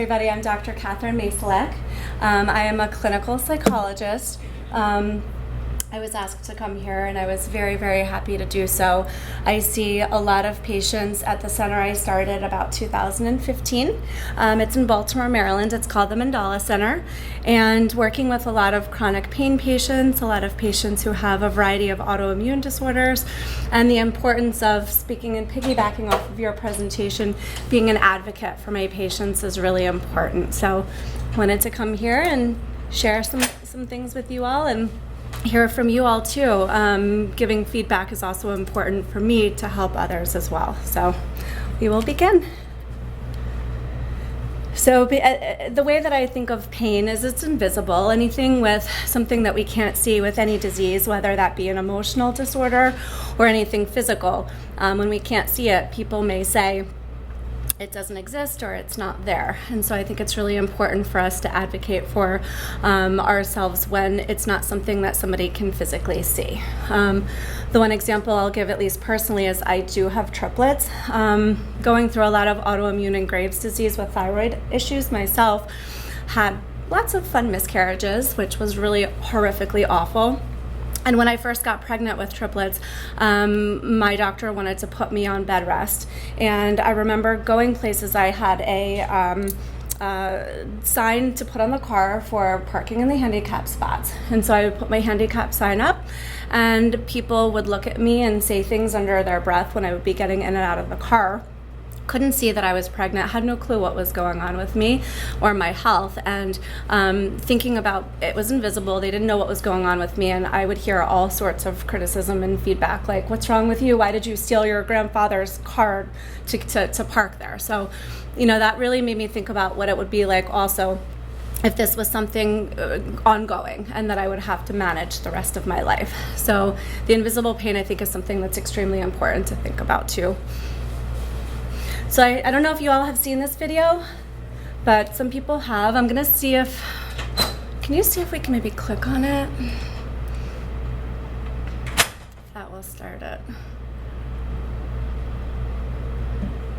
everybody. I'm Dr. Cathryne Maciolek. I am a clinical psychologist. I was asked to come here and I was very, very happy to do so. I see a lot of patients at the center I started about 2015. It's in Baltimore, Maryland. It's called the Mandala Center, and working with a lot of chronic pain patients, a lot of patients who have a variety of autoimmune disorders, and the importance of, speaking and piggybacking off of your presentation, being an advocate for my patients is really important. So I wanted to come here and share some things with you all and hear from you all too. Giving feedback is also important for me to help others as well. So we will begin. So the way that I think of pain is it's invisible. Anything with something that we can't see with any disease, whether that be an emotional disorder or anything physical, when we can't see it, people may say it doesn't exist or it's not there. And so I think it's really important for us to advocate for ourselves when it's not something that somebody can physically see. The one example I'll give, at least personally, is I do have triplets. Going through a lot of autoimmune and Graves' disease with thyroid issues myself, had lots of fun miscarriages, which was really horrifically awful. And when I first got pregnant with triplets, my doctor wanted to put me on bed rest. And I remember going places. I had a sign to put on the car for parking in the handicap spots. And so I would put my handicap sign up, and people would look at me and say things under their breath when I would be getting in and out of the car. Couldn't see that I was pregnant, had no clue what was going on with me or my health, and thinking about it was invisible. They didn't know what was going on with me, and I would hear all sorts of criticism and feedback, like, what's wrong with you? Why did you steal your grandfather's car to park there? So, that really made me think about what it would be like also if this was something ongoing and that I would have to manage the rest of my life. So the invisible pain, I think, is something that's extremely important to think about too. So I don't know if you all have seen this video, but some people have. I'm gonna see can you see if we can maybe click on it? That will start it.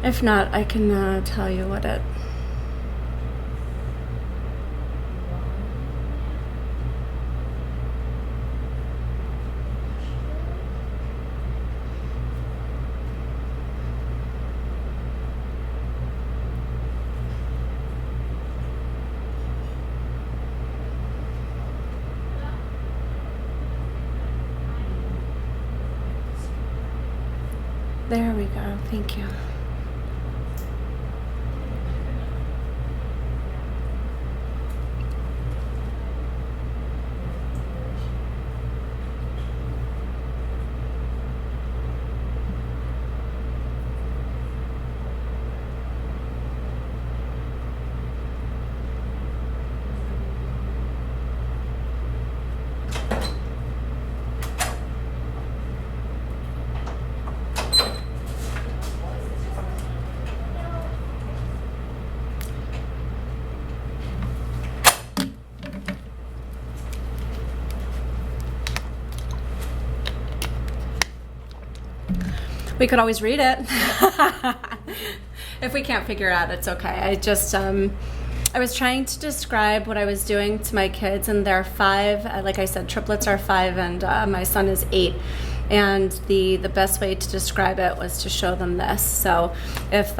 If not, I can tell you what it. There we go, thank you. We could always read it. If we can't figure it out, it's okay. I was trying to describe what I was doing to my kids, and they're 5. Like I said, triplets are 5, and my son is 8. And the best way to describe it was to show them this. So if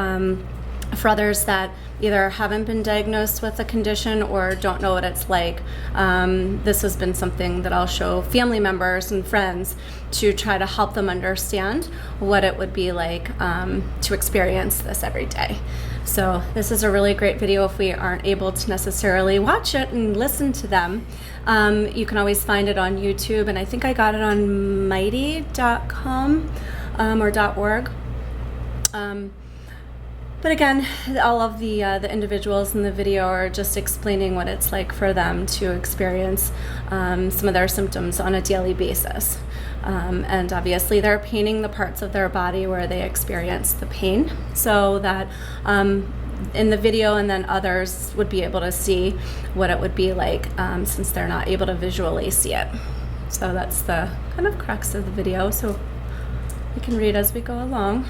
for others that either haven't been diagnosed with a condition or don't know what it's like, this has been something that I'll show family members and friends to try to help them understand what it would be like to experience this every day. So this is a really great video if we aren't able to necessarily watch it and listen to them. You can always find it on YouTube, and I think I got it on mighty.com or .org. But again, all of the individuals in the video are just explaining what it's like for them to experience some of their symptoms on a daily basis. And obviously they're painting the parts of their body where they experience the pain, so that in the video and then others would be able to see what it would be like since they're not able to visually see it. So that's the kind of crux of the video, so we can read as we go along.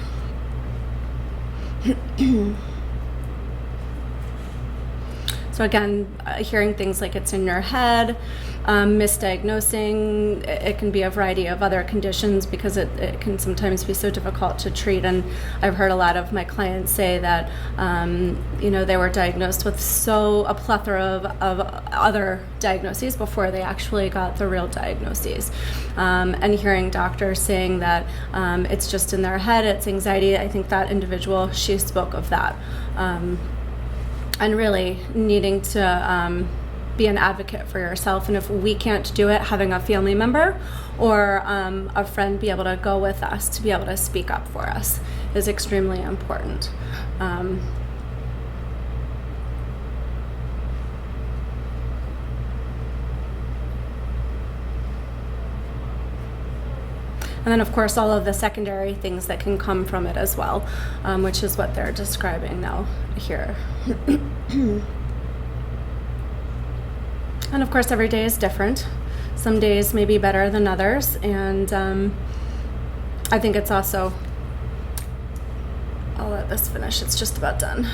So again, hearing things like it's in your head, misdiagnosing, it can be a variety of other conditions because it can sometimes be so difficult to treat. And I've heard a lot of my clients say that, they were diagnosed with a plethora of other diagnoses before they actually got the real diagnoses. And hearing doctors saying that it's just in their head, it's anxiety, I think that individual, she spoke of that. And really needing to be an advocate for yourself. And if we can't do it, having a family member or a friend be able to go with us to be able to speak up for us is extremely important. And then, of course, all of the secondary things that can come from it as well, which is what they're describing now here. And, of course, every day is different. Some days may be better than others. And I think it's also, I'll let this finish. It's just about done.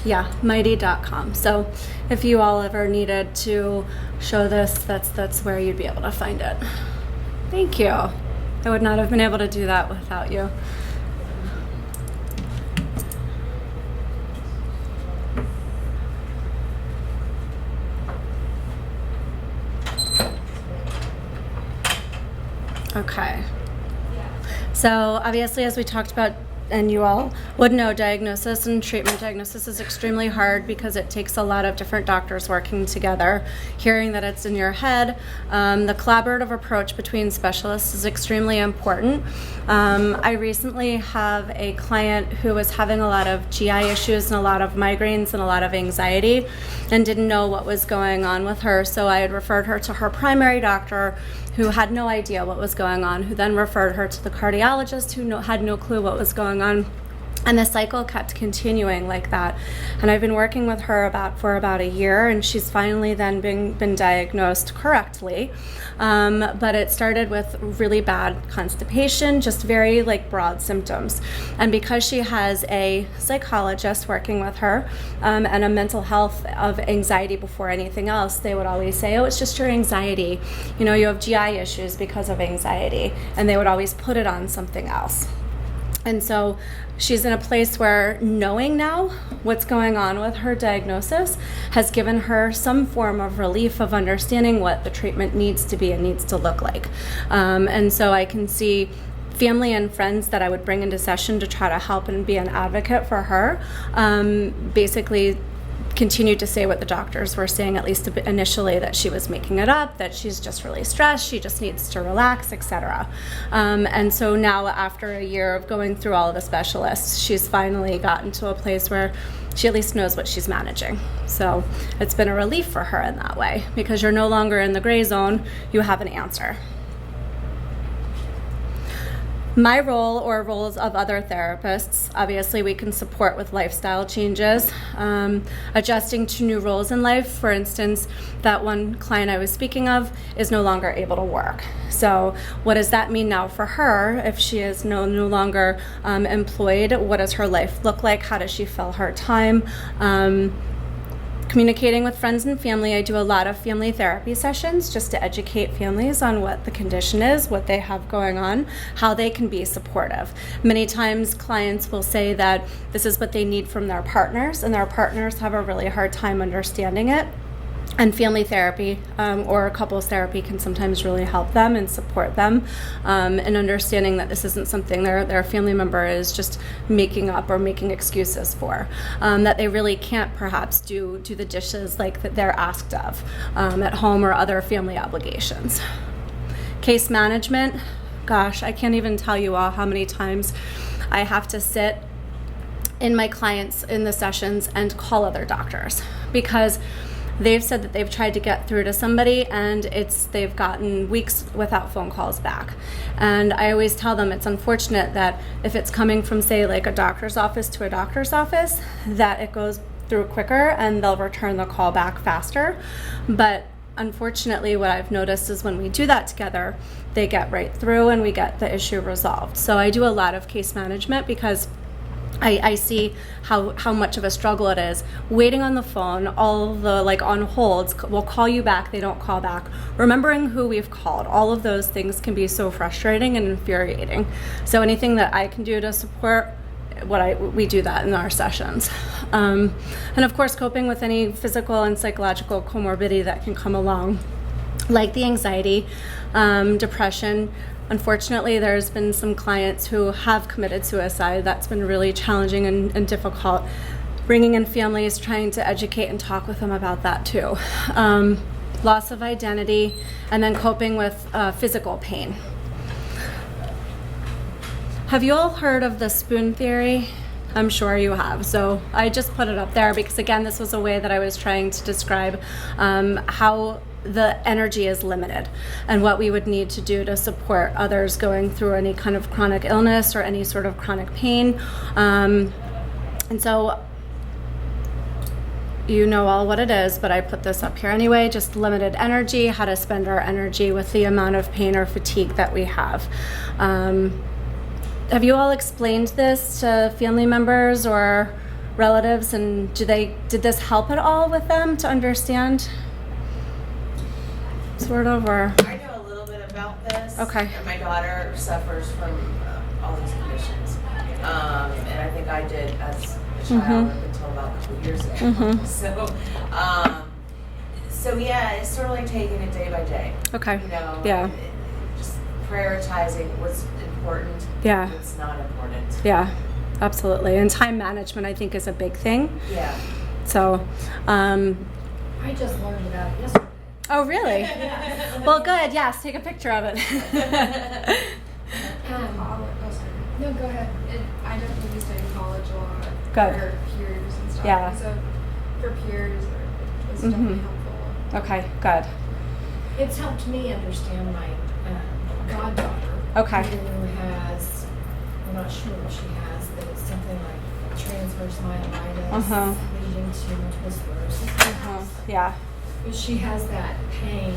Yeah, mighty.com. So if you all ever needed to show this, that's where you'd be able to find it. Thank you. I would not have been able to do that without you. Okay. So obviously, as we talked about, and you all would know, diagnosis and treatment. Diagnosis is extremely hard because it takes a lot of different doctors working together. Hearing that it's in your head, the collaborative approach between specialists is extremely important. I recently have a client who was having a lot of GI issues and a lot of migraines and a lot of anxiety and didn't know what was going on with her. So I had referred her to her primary doctor, who had no idea what was going on, who then referred her to the cardiologist, who had no clue what was going on. And the cycle kept continuing like that. And I've been working with her for about a year, and she's finally then been diagnosed correctly. But it started with really bad constipation, just very broad symptoms. And because she has a psychologist working with her and a mental health of anxiety before anything else, they would always say, oh, it's just your anxiety. You have GI issues because of anxiety. And they would always put it on something else. And so she's in a place where knowing now what's going on with her diagnosis has given her some form of relief of understanding what the treatment needs to be and needs to look like. And so I can see family and friends that I would bring into session to try to help and be an advocate for her, basically continued to say what the doctors were saying, at least initially, that she was making it up, that she's just really stressed, she just needs to relax, etc. And so now, after a year of going through all of the specialists, she's finally gotten to a place where she at least knows what she's managing. So it's been a relief for her in that way, because you're no longer in the gray zone, you have an answer. My role, or roles of other therapists, obviously we can support with lifestyle changes, adjusting to new roles in life. For instance, that one client I was speaking of is no longer able to work. So what does that mean now for her if she is no longer employed? What does her life look like? How does she fill her time? Communicating with friends and family. I do a lot of family therapy sessions just to educate families on what the condition is, what they have going on, how they can be supportive. Many times clients will say that this is what they need from their partners, and their partners have a really hard time understanding it. And family therapy or couples therapy can sometimes really help them and support them in understanding that this isn't something their family member is just making up or making excuses for, that they really can't perhaps do the dishes like that they're asked of at home or other family obligations. Case management, gosh, I can't even tell you all how many times I have to sit in my clients in the sessions and call other doctors, because they've said that they've tried to get through to somebody and they've gotten weeks without phone calls back. And I always tell them it's unfortunate that if it's coming from, say, like a doctor's office to a doctor's office, that it goes through quicker and they'll return the call back faster. But unfortunately, what I've noticed is when we do that together, they get right through and we get the issue resolved. So I do a lot of case management because I see how much of a struggle it is. Waiting on the phone, all the on holds, we'll call you back, they don't call back. Remembering who we've called, all of those things can be so frustrating and infuriating. So anything that I can do to support we do that in our sessions. And of course, coping with any physical and psychological comorbidity that can come along, like the anxiety, depression. Unfortunately, there's been some clients who have committed suicide. That's been really challenging and difficult. Bringing in families, trying to educate and talk with them about that too. Loss of identity, and then coping with physical pain. Have you all heard of the spoon theory? I'm sure you have. So I just put it up there because, again, this was a way that I was trying to describe how the energy is limited and what we would need to do to support others going through any kind of chronic illness or any sort of chronic pain. And so you know all what it is, but I put this up here anyway, just limited energy, how to spend our energy with the amount of pain or fatigue that we have. Have you all explained this to family members or relatives, and did this help at all with them to understand? Sort of, or? I know a little bit about this. Okay. And my daughter suffers from all these conditions. And I think I did as a child up until about a couple years ago. So yeah, it's sort of like taking it day by day. Okay. Yeah. Just prioritizing what's important. Yeah. What's not important. Yeah, absolutely. And time management, I think, is a big thing. Yeah. So, I just learned about it yesterday. Oh, really? Well, good. Yes, take a picture of it. No, go ahead. I definitely used it in college a lot. Good. For peers and stuff. Yeah. So for peers, it's definitely helpful. Okay, good. It's helped me understand my goddaughter. Okay. Who has, I'm not sure what she has, but it's something like transverse myelitis leading to multiple sclerosis. Yeah. But she has that pain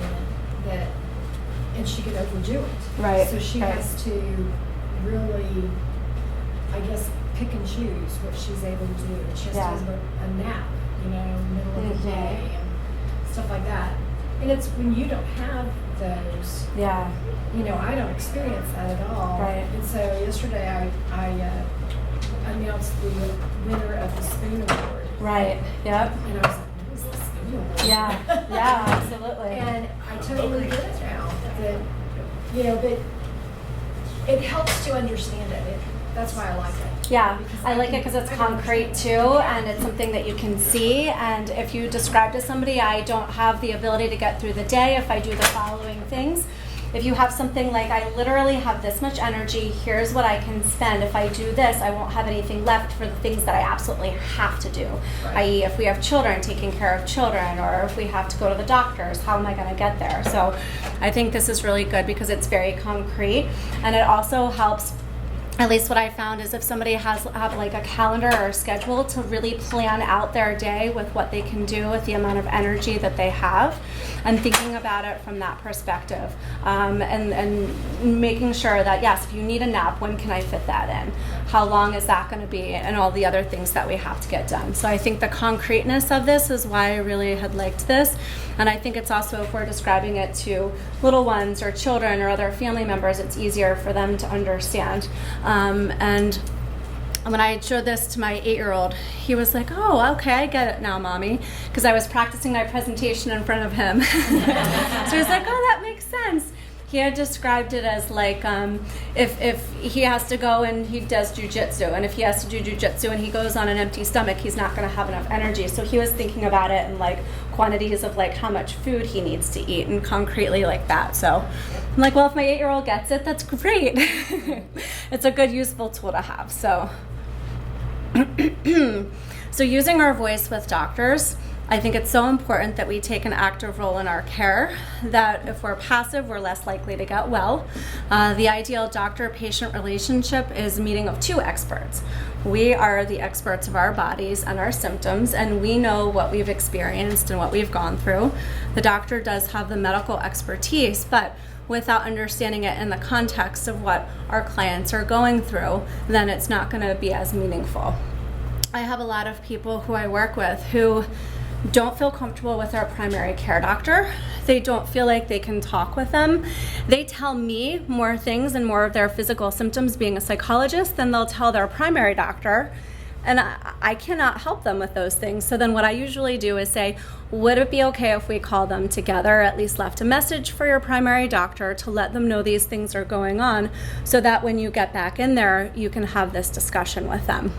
and she can overdo it. Right. So she has to really, I guess, pick and choose what she's able to do. She has to have a nap, in the middle of the day and stuff like that. And it's when you don't have those. Yeah. I don't experience that at all. Right. And so yesterday I announced the winner of the Spoon Award. Right. Yep. And I was like, what is this Spoon Award? Yeah. Yeah. Absolutely. And I totally get it now. But it helps to understand it. That's why I like it. Yeah, I like it because it's concrete too, and it's something that you can see. And if you describe to somebody, I don't have the ability to get through the day if I do the following things. If you have something like, I literally have this much energy, here's what I can spend. If I do this, I won't have anything left for the things that I absolutely have to do. Right. I.e., if we have children, taking care of children, or if we have to go to the doctors, how am I going to get there? So I think this is really good because it's very concrete, and it also helps. At least what I found is if somebody have like a calendar or a schedule to really plan out their day with what they can do with the amount of energy that they have, and thinking about it from that perspective, and making sure that, yes, if you need a nap, when can I fit that in? How long is that going to be? And all the other things that we have to get done. So I think the concreteness of this is why I really had liked this. And I think it's also, if we're describing it to little ones or children or other family members, it's easier for them to understand. And when I showed this to my 8-year-old, he was like, oh, okay, I get it now, Mommy, because I was practicing my presentation in front of him. So he was like, oh, that makes sense. He had described it as like if he has to go and he does jujitsu, and if he has to do jujitsu and he goes on an empty stomach, he's not going to have enough energy. So he was thinking about it in like quantities of like how much food he needs to eat, and concretely like that. So I'm like, well, if my 8-year-old gets it, that's great. It's a good, useful tool to have. So, so using our voice with doctors, I think it's so important that we take an active role in our care, that if we're passive, we're less likely to get well. The ideal doctor-patient relationship is a meeting of 2 experts. We are the experts of our bodies and our symptoms, and we know what we've experienced and what we've gone through. The doctor does have the medical expertise, but without understanding it in the context of what our clients are going through, then it's not going to be as meaningful. I have a lot of people who I work with who don't feel comfortable with our primary care doctor. They don't feel like they can talk with them. They tell me more things and more of their physical symptoms being a psychologist than they'll tell their primary doctor. And I cannot help them with those things. So then what I usually do is say, would it be okay if we call them together, at least left a message for your primary doctor to let them know these things are going on, so that when you get back in there, you can have this discussion with them.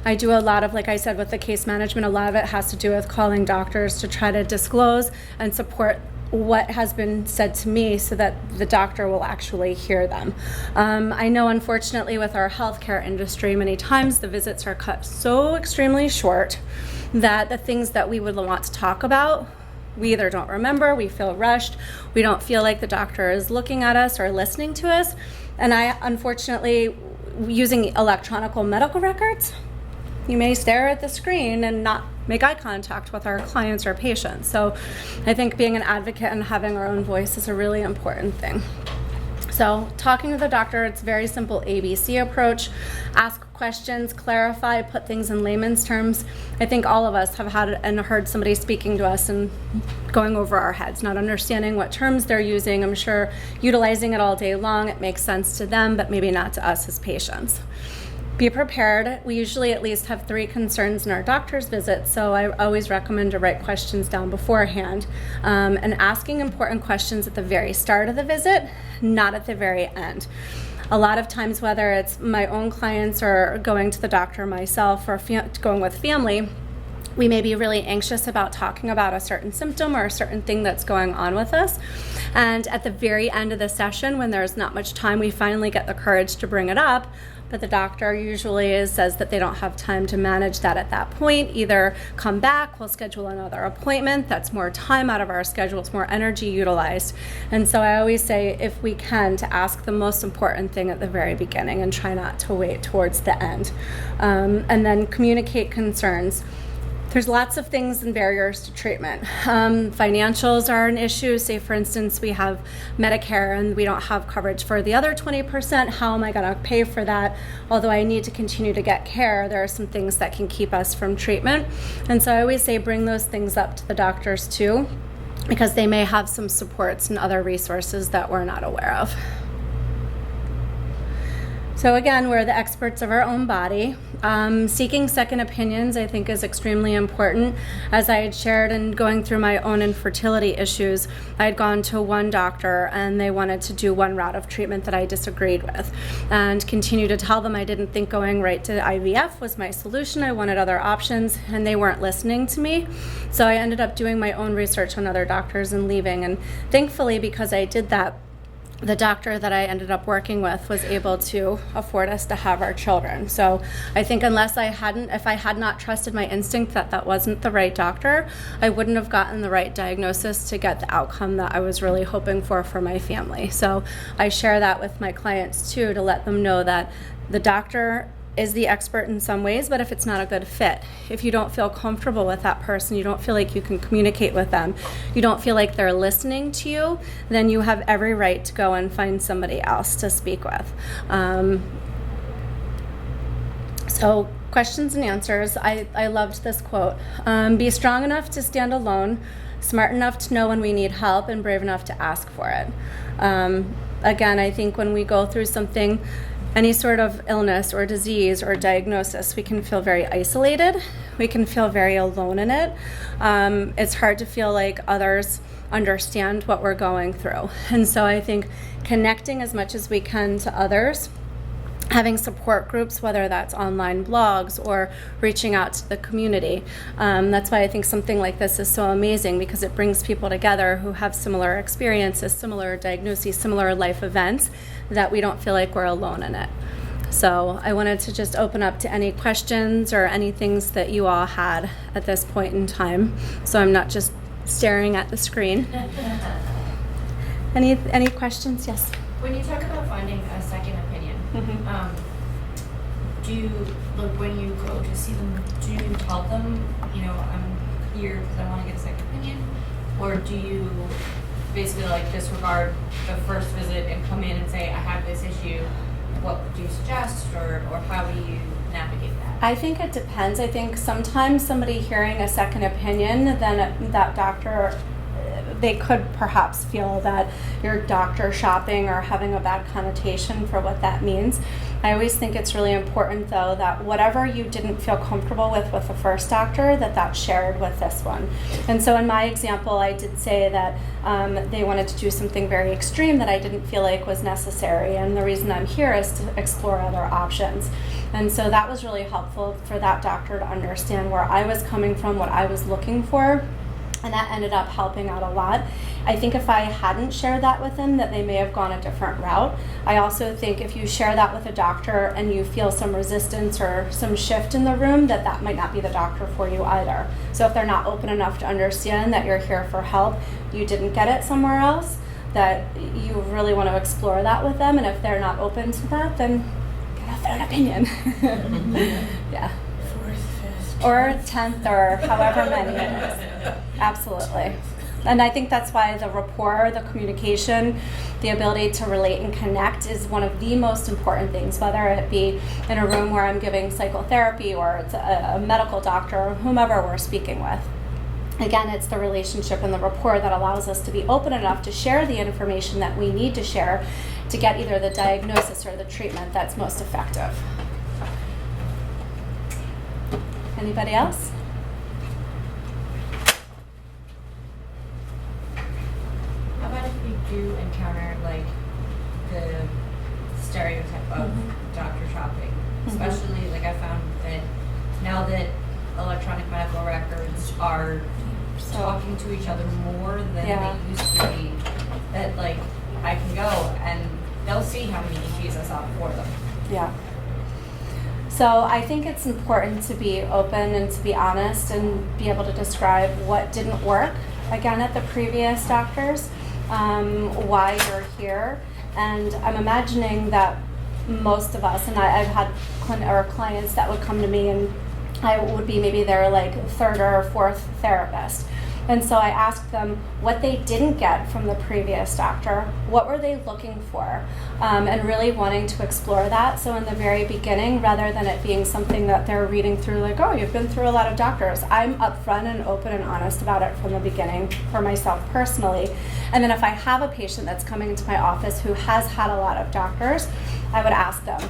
I do a lot of, like I said, with the case management, a lot of it has to do with calling doctors to try to disclose and support what has been said to me so that the doctor will actually hear them. I know, unfortunately, with our healthcare industry, many times the visits are cut so extremely short that the things that we would want to talk about, we either don't remember, we feel rushed, we don't feel like the doctor is looking at us or listening to us. And I, unfortunately, using electronic medical records, you may stare at the screen and not make eye contact with our clients or patients. So I think being an advocate and having our own voice is a really important thing. So talking to the doctor, it's a very simple ABC approach. Ask questions, clarify, put things in layman's terms. I think all of us have had and heard somebody speaking to us and going over our heads, not understanding what terms they're using. I'm sure utilizing it all day long, it makes sense to them, but maybe not to us as patients. Be prepared. We usually at least have 3 concerns in our doctor's visit, so I always recommend to write questions down beforehand, and asking important questions at the very start of the visit, not at the very end. A lot of times, whether it's my own clients or going to the doctor myself or going with family, we may be really anxious about talking about a certain symptom or a certain thing that's going on with us. And at the very end of the session, when there's not much time, we finally get the courage to bring it up. But the doctor usually says that they don't have time to manage that at that point. Either come back, we'll schedule another appointment. That's more time out of our schedule. It's more energy utilized. And so I always say, if we can, to ask the most important thing at the very beginning and try not to wait towards the end. And then communicate concerns. There's lots of things and barriers to treatment. Financials are an issue. Say, for instance, we have Medicare and we don't have coverage for the other 20%. How am I going to pay for that? Although I need to continue to get care, there are some things that can keep us from treatment. And so I always say bring those things up to the doctors too, because they may have some supports and other resources that we're not aware of. So again, we're the experts of our own body. Seeking second opinions, I think, is extremely important. As I had shared in going through my own infertility issues, I had gone to one doctor and they wanted to do one route of treatment that I disagreed with, and continue to tell them I didn't think going right to IVF was my solution. I wanted other options, and they weren't listening to me. So I ended up doing my own research on other doctors and leaving. And thankfully, because I did that, the doctor that I ended up working with was able to afford us to have our children. So I think if I had not trusted my instinct that that wasn't the right doctor, I wouldn't have gotten the right diagnosis to get the outcome that I was really hoping for my family. So I share that with my clients too, to let them know that the doctor is the expert in some ways, but if it's not a good fit, if you don't feel comfortable with that person, you don't feel like you can communicate with them, you don't feel like they're listening to you, then you have every right to go and find somebody else to speak with. So questions and answers. I loved this quote. Be strong enough to stand alone, smart enough to know when we need help, and brave enough to ask for it. Again, I think when we go through something, any sort of illness or disease or diagnosis, we can feel very isolated. We can feel very alone in it. It's hard to feel like others understand what we're going through. And so I think connecting as much as we can to others, having support groups, whether that's online blogs or reaching out to the community. That's why I think something like this is so amazing, because it brings people together who have similar experiences, similar diagnoses, similar life events, that we don't feel like we're alone in it. So I wanted to just open up to any questions or any things that you all had at this point in time, so I'm not just staring at the screen. Any questions? Yes. When you talk about finding a second opinion, like when you go to see them, do you tell them, I'm here because I want to get a second opinion? Or do you basically like disregard the first visit and come in and say, I have this issue, what do you suggest, or how do you navigate that? I think it depends. I think sometimes somebody hearing a second opinion, then that doctor, they could perhaps feel that you're doctor shopping or having a bad connotation for what that means. I always think it's really important, though, that whatever you didn't feel comfortable with the first doctor, that's shared with this one. And so in my example, I did say that they wanted to do something very extreme that I didn't feel like was necessary. And the reason I'm here is to explore other options. And so that was really helpful for that doctor to understand where I was coming from, what I was looking for. And that ended up helping out a lot. I think if I hadn't shared that with them, that they may have gone a different route. I also think if you share that with a doctor and you feel some resistance or some shift in the room, that might not be the doctor for you either. So if they're not open enough to understand that you're here for help, you didn't get it somewhere else, that you really want to explore that with them. And if they're not open to that, then get a third opinion. Yeah. Or 10th, or however many it is. Absolutely. And I think that's why the rapport, the communication, the ability to relate and connect is one of the most important things, whether it be in a room where I'm giving psychotherapy or it's a medical doctor or whomever we're speaking with. Again, it's the relationship and the rapport that allows us to be open enough to share the information that we need to share to get either the diagnosis or the treatment that's most effective. Anybody else? How about if you do encounter like the stereotype of doctor shopping? Especially like I found that now that electronic medical records are talking to each other more than they used to be, that like I can go and they'll see how many EGs I saw for them. Yeah. So I think it's important to be open and to be honest and be able to describe what didn't work, again, at the previous doctors, why you're here. And I'm imagining that most of us, and I've had clients that would come to me and I would be maybe their like third or fourth therapist. And so I asked them what they didn't get from the previous doctor, what were they looking for, and really wanting to explore that. So in the very beginning, rather than it being something that they're reading through like, oh, you've been through a lot of doctors, I'm upfront and open and honest about it from the beginning for myself personally. And then if I have a patient that's coming into my office who has had a lot of doctors, I would ask them,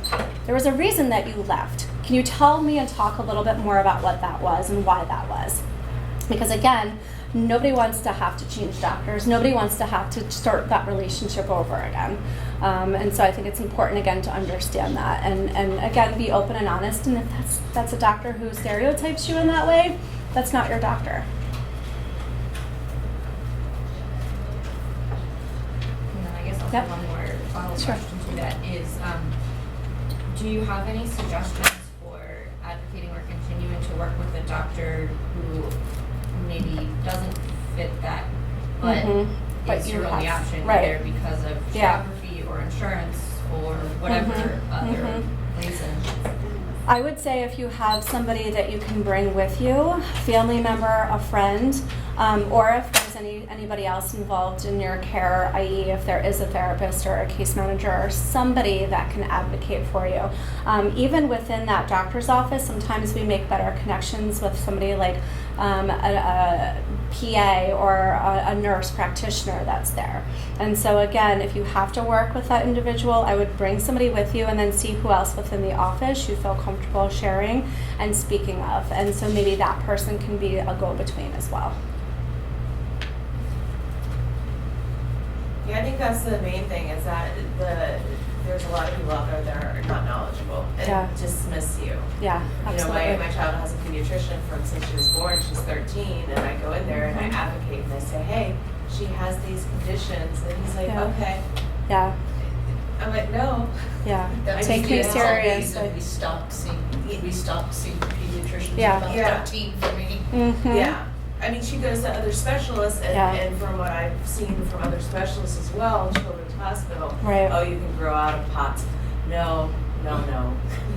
there was a reason that you left. Can you tell me and talk a little bit more about what that was and why that was? Because again, nobody wants to have to change doctors. Nobody wants to have to start that relationship over again. And so I think it's important, again, to understand that. And again, be open and honest. And if that's a doctor who stereotypes you in that way, that's not your doctor. And then I guess also one more follow-up question to that is, do you have any suggestions for advocating or continuing to work with a doctor who maybe doesn't fit that, but is your only option either because of geography or insurance or whatever other reason? I would say if you have somebody that you can bring with you, family member, a friend, or if there's anybody else involved in your care, i.e. if there is a therapist or a case manager or somebody that can advocate for you. Even within that doctor's office, sometimes we make better connections with somebody like a PA or a nurse practitioner that's there. And so again, if you have to work with that individual, I would bring somebody with you and then see who else within the office you feel comfortable sharing and speaking of. And so maybe that person can be a go-between as well. Yeah, I think that's the main thing is that there's a lot of people out there that are not knowledgeable and dismiss you. Yeah, absolutely. You know, my child has a pediatrician from since she was born. She's 13, and I go in there and I advocate and I say, hey, she has these conditions, and he's like, okay. Yeah. I'm like, no. Yeah. That's take me serious. We stopped seeing pediatricians about 13 for me. Yeah. I mean, she goes to other specialists, and from what I've seen from other specialists as well, Children's Hospital, oh, you can grow out of POTS. No, no.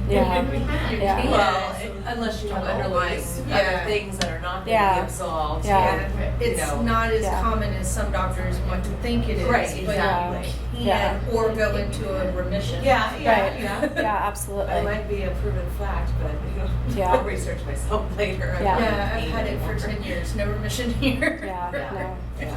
Yeah. You Yeah. can't. Well, unless you have have underlying always, other things that are not going to Yeah. be absolved. Yeah. It's You know. not as Yeah. common as some doctors want to think it is. Right, but exactly. can Yeah. or go into a remission. Yeah, Right. yeah. Yeah, I absolutely. might be a proven fact, but Yeah. I'll research myself later. Yeah. Yeah, I've had it for 10 years, no remission here. Yeah, no. Yeah.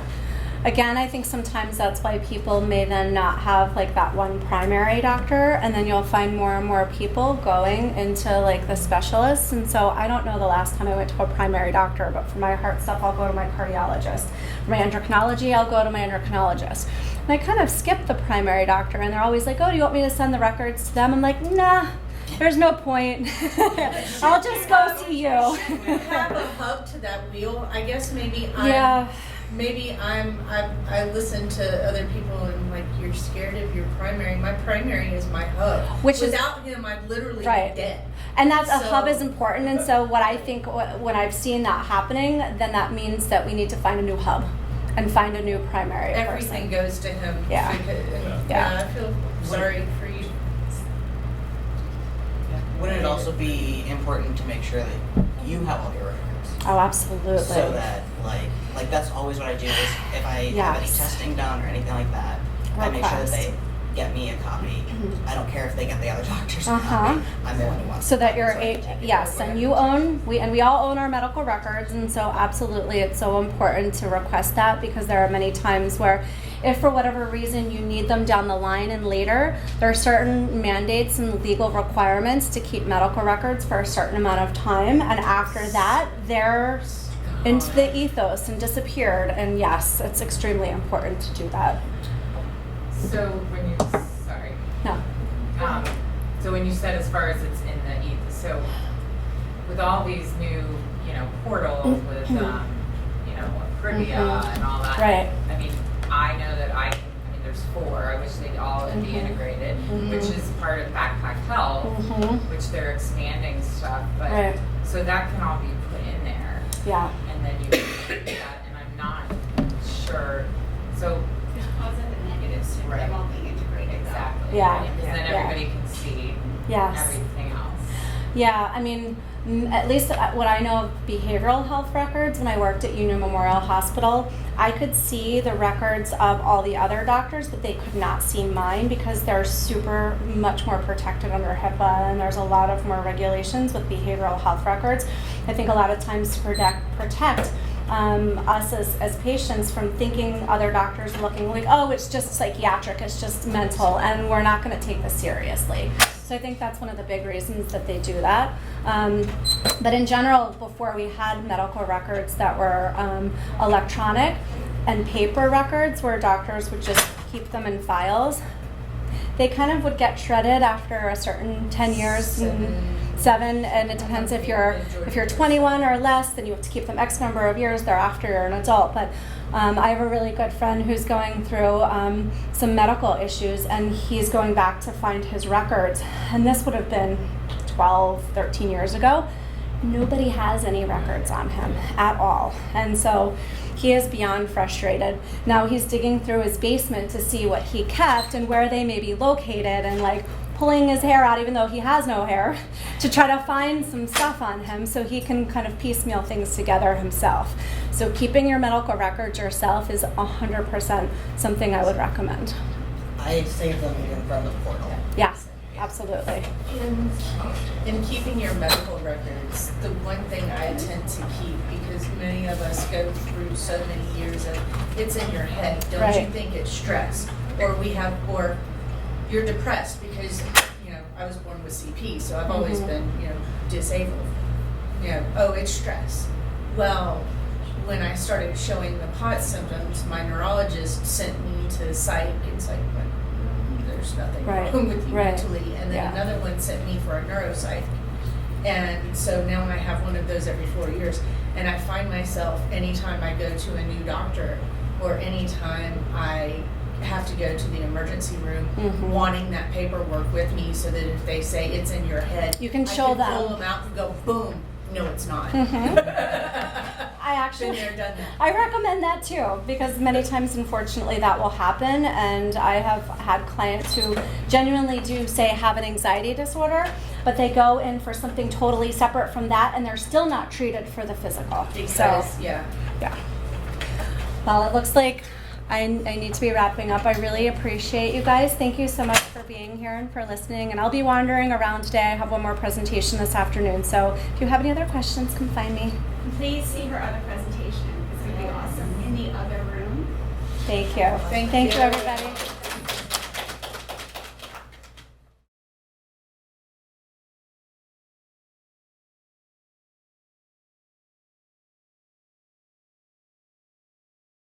Again, I think sometimes that's why people may then not have like that one primary doctor, and then you'll find more and more people going into like the specialists. And so I don't know the last time I went to a primary doctor, but for my heart stuff, I'll go to my cardiologist. For my endocrinology, I'll go to my endocrinologist. And I kind of skip the primary doctor, and they're always like, "Oh, do you want me to send the records to them?" I'm like, "Nah, there's no point. I'll just go see you." Have a hub to that wheel. I guess maybe I listen to other people and like, you're scared of your primary. My primary is my hub. Without him, I'd literally Right. be dead. And that's a So- hub is important. And so what I think when I've seen that happening, then that means that we need to find a new hub and find a new primary Everything person. goes to him. Yeah. Yeah, I feel sorry for you. Wouldn't it also be important to make sure that you have all your records? Oh, absolutely. So that, like that's always what I do is if I have any Yes. testing done or anything like that, I make sure that Request. they get me a copy. I don't care if they get the other doctor's Uh-huh. copy. I'm the one who wants So that it. you're So I a can take it yes, or and whatever. we all own our medical records, and so absolutely it's so important to request that, because there are many times where if for whatever reason you need them down the line and later, there are certain mandates and legal requirements to keep medical records for a certain amount of time, and after that they're into the ethos and disappeared. And yes, it's extremely important to do that. So when you, sorry, No. so when you said as far as it's in the ethos, so with all these new, portals with, Privia and all that. Right. I mean, I know that there's 4. I wish they'd all be integrated, which is part of Backpack Health, which they're expanding stuff, but Right. so that can all be put in there, Yeah. and then you can do that, and I'm not sure, so. There's positive and negatives to Right. them all being integrated. though. Exactly. Yeah. Because then Yeah. everybody can see Yes. everything else. Yeah, I mean, at least what I know of behavioral health records, when I worked at Union Memorial Hospital, I could see the records of all the other doctors, but they could not see mine because they're super much more protected under HIPAA, and there's a lot of more regulations with behavioral health records. I think a lot of times to protect us as patients from thinking other doctors looking like, oh, it's just psychiatric, it's just mental, and we're not going to take this seriously. So I think that's one of the big reasons that they do that. But in general, before we had medical records that were electronic and paper records where doctors would just keep them in files, they kind of would get shredded after a certain 10 years. Seven, and it depends if you're 21 or less, then you have to keep them X number of years thereafter you're an adult. But I have a really good friend who's going through some medical issues, and he's going back to find his records, and this would have been 12, 13 years ago. Nobody has any records on him at all, and so he is beyond frustrated. Now he's digging through his basement to see what he kept and where they may be located, and like pulling his hair out, even though he has no hair, to try to find some stuff on him so he can kind of piecemeal things together himself. So keeping your medical records yourself is 100% something I would recommend. I save them even from the portal. Yeah, absolutely. In keeping your medical records, the one thing I tend to keep, because many of us go through so many years of it's in your head, don't you Right. think it's stress? Or you're depressed because, I was born with CP, so I've always been, disabled. Oh, it's stress. Well, when I started showing the pot symptoms, my neurologist sent me to psych. It's like, there's nothing Right. wrong with you Right. mentally. And then Yeah. another one sent me for a neuropsych. And so now I have one of those every 4 years. And I find myself, anytime I go to a new doctor or anytime I have to go to the emergency room, wanting that paperwork with me so that if they say it's in your head, You can show I can them. pull them out and go, boom, no, it's not. I actually, Been there, done that. I recommend that too, because many times, unfortunately, that will happen. And I have had clients who genuinely do say have an anxiety disorder, but they go in for something totally separate from that, and they're still not treated for the physical. Because, yeah. Well, it looks like I need to be wrapping up. I really appreciate you guys. Thank you so much for being here and for listening. And I'll be wandering around today. I have one more presentation this afternoon. So if you have any other questions, come find me. Please see her other presentation. It's going to be awesome in the other room. Thank you. Thank you. everybody.